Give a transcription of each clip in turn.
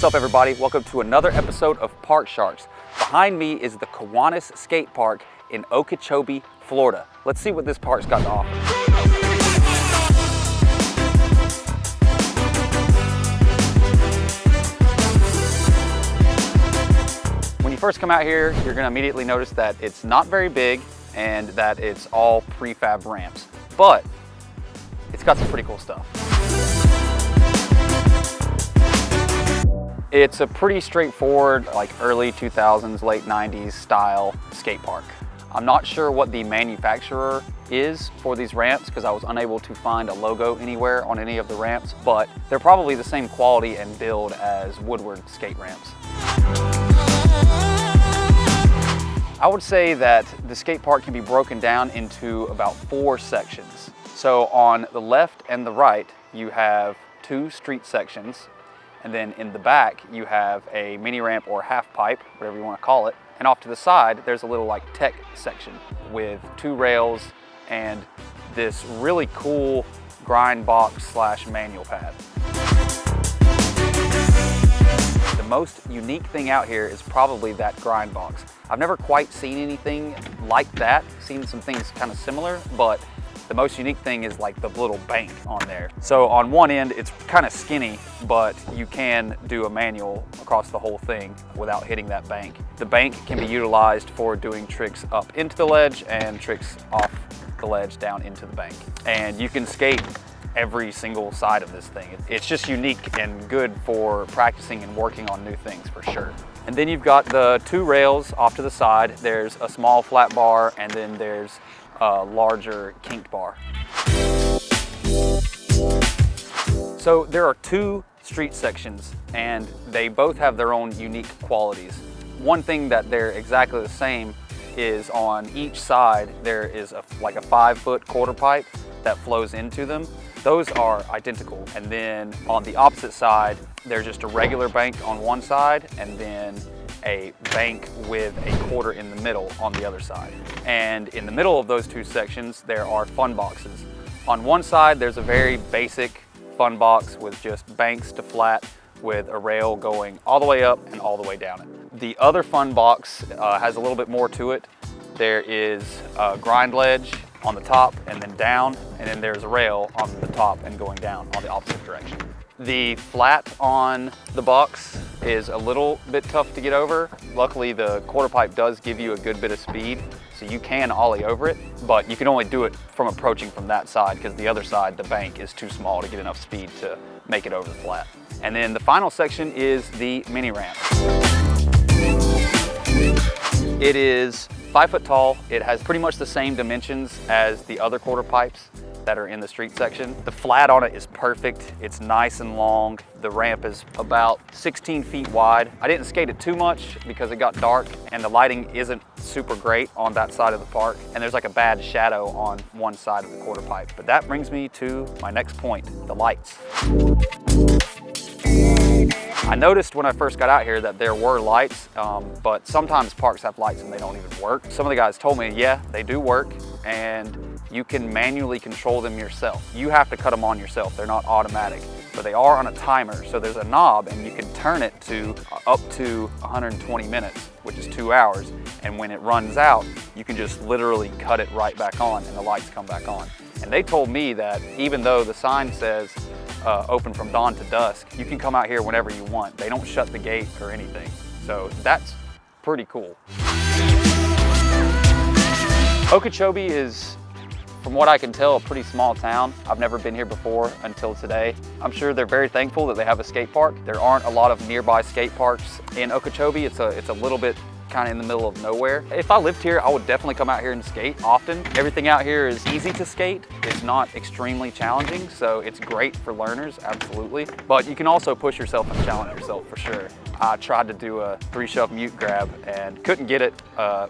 up, everybody? Welcome to another episode of Park Sharks. Behind me is the Kiwanis Skate Park in Okeechobee, Florida. Let's see what this park's got to offer. When you first come out here, you're going to immediately notice that it's not very big and that it's all prefab ramps, but it's got some pretty cool stuff. It's a pretty straightforward, like early 2000s, late 90s style skate park. I'm not sure what the manufacturer is for these ramps because I was unable to find a logo anywhere on any of the ramps, but they're probably the same quality and build as Woodward skate ramps. I would say that the skate park can be broken down into about 4 sections. So on the left and the right, you have 2 street sections. And then in the back, you have a mini ramp or half pipe, whatever you want to call it. And off to the side, there's a little like tech section with 2 rails and this really cool grind box slash manual pad. The most unique thing out here is probably that grind box. I've never quite seen anything like that, seen some things kind of similar, but the most unique thing is like the little bank on there. So on one end, it's kind of skinny, but you can do a manual across the whole thing without hitting that bank. The bank can be utilized for doing tricks up into the ledge and tricks off the ledge down into the bank. And you can skate every single side of this thing. It's just unique and good for practicing and working on new things for sure. And then you've got the 2 rails off to the side. There's a small flat bar and then there's a larger kinked bar. So there are 2 street sections and they both have their own unique qualities. One thing that they're exactly the same is on each side there is like a 5-foot quarter pipe that flows into them. Those are identical. And then on the opposite side, there's just a regular bank on one side and then a bank with a quarter in the middle on the other side. And in the middle of those 2 sections, there are fun boxes. On one side, there's a very basic fun box with just banks to flat with a rail going all the way up and all the way down it. The other fun box has a little bit more to it. There is a grind ledge on the top and then down, and then there's a rail on the top and going down on the opposite direction. The flat on the box is a little bit tough to get over. Luckily, the quarter pipe does give you a good bit of speed, so you can ollie over it, but you can only do it from approaching from that side because the other side, the bank, is too small to get enough speed to make it over the flat. And then the final section is the mini ramp. It is 5 foot tall. It has pretty much the same dimensions as the other quarter pipes that are in the street section. The flat on it is perfect. It's nice and long. The ramp is about 16 feet wide. I didn't skate it too much because it got dark and the lighting isn't super great on that side of the park. And there's like a bad shadow on one side of the quarter pipe. But that brings me to my next point, the lights. I noticed when I first got out here that there were lights, but sometimes parks have lights and they don't even work. Some of the guys told me, yeah, they do work and you can manually control them yourself. You have to cut them on yourself. They're not automatic, but they are on a timer. So there's a knob and you can turn it to up to 120 minutes, which is 2 hours. And when it runs out, you can just literally cut it right back on and the lights come back on. And they told me that even though the sign says open from dawn to dusk, you can come out here whenever you want. They don't shut the gate or anything. So that's pretty cool. Okeechobee is, from what I can tell, a pretty small town. I've never been here before until today. I'm sure they're very thankful that they have a skate park. There aren't a lot of nearby skate parks in Okeechobee. It's a little bit kind of in the middle of nowhere. If I lived here, I would definitely come out here and skate often. Everything out here is easy to skate. It's not extremely challenging, so it's great for learners, absolutely. But you can also push yourself and challenge yourself for sure. I tried to do a 3-shove mute grab and couldn't get it,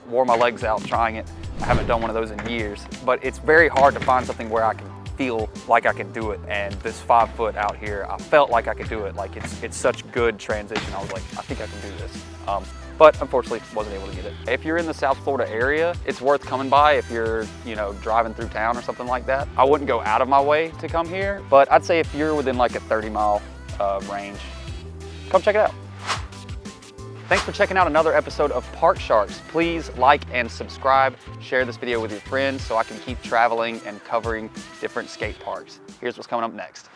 wore my legs out trying it. I haven't done one of those in years, but it's very hard to find something where I can feel like I could do it. And this 5 foot out here, I felt like I could do it. Like it's such good transition. I was like, I think I can do this. But unfortunately wasn't able to get it. If you're in the South Florida area, it's worth coming by if you're, driving through town or something like that. I wouldn't go out of my way to come here, but I'd say if you're within like a 30-mile range, come check it out. Thanks for checking out another episode of Park Sharks. Please like and subscribe. Share this video with your friends so I can keep traveling and covering different skate parks. Here's what's coming up next.